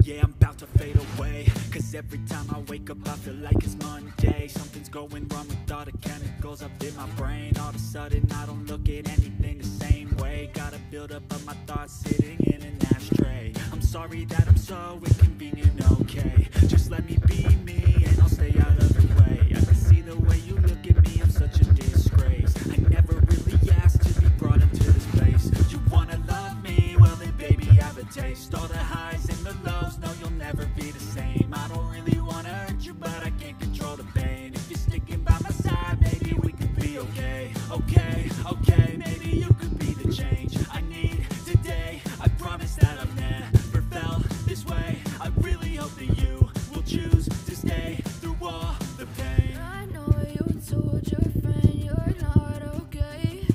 yeah, I'm about to fade away. Cause every time I wake up I feel like it's Monday. Something's going wrong with all the chemicals up in my brain. All of a sudden I don't look at anything the same way. Gotta build up of my thoughts sitting in an ashtray. I'm sorry that I'm so inconvenient, okay. Just let me be me and I'll stay out of the way. I can see the way you look at me, I'm such a disgrace. I never really asked to be brought into this place. You wanna love me? Well then baby, have a taste. All the highs and the lows, no you'll never be the same. I don't really wanna hurt you, but I can't control the pain. If you're sticking by my side, maybe we could be okay. Okay, okay, maybe you could be the change I need today. I promise that I've never felt this way. I really hope that you will choose to stay through all the pain. I know you told your friend you're not okay,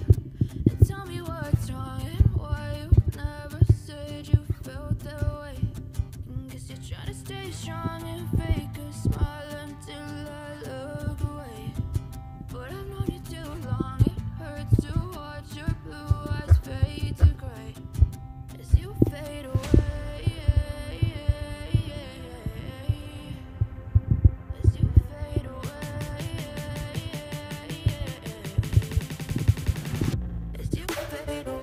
and tell me what's wrong and why you never said you felt that way. Guess you're trying to stay strong and fake a smile until I look away. But I've known you too long, it hurts to watch your blue eyes fade to gray as you fade away. As you fade away. As you fade away.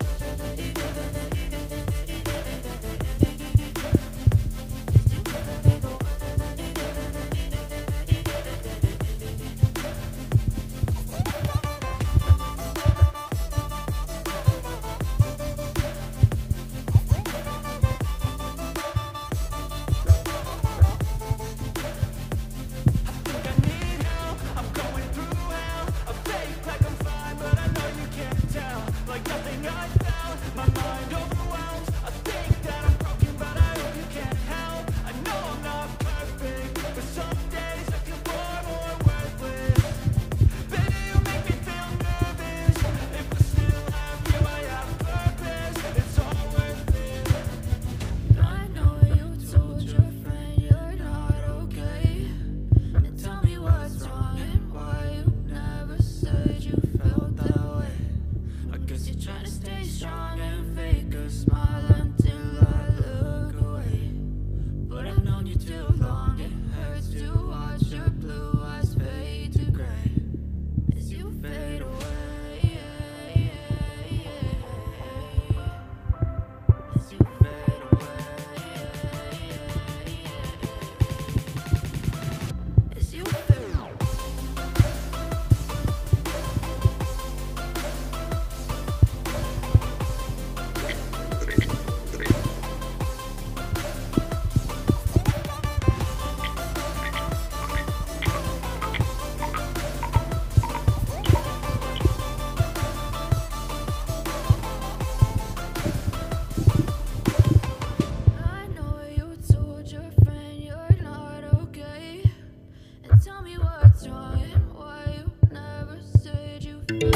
Tell me what's wrong and why you never said you fake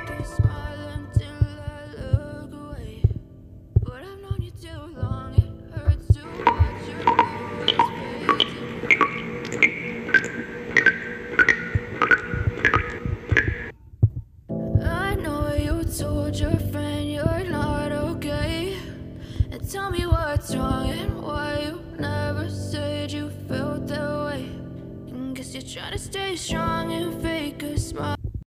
a smile until I look away. But I've known you too long, it hurts to watch your blue eyes fade. I know you told your friend you're not okay, and tell me what's wrong and why you never said you felt that way. Guess you're trying to stay strong and fake a smile.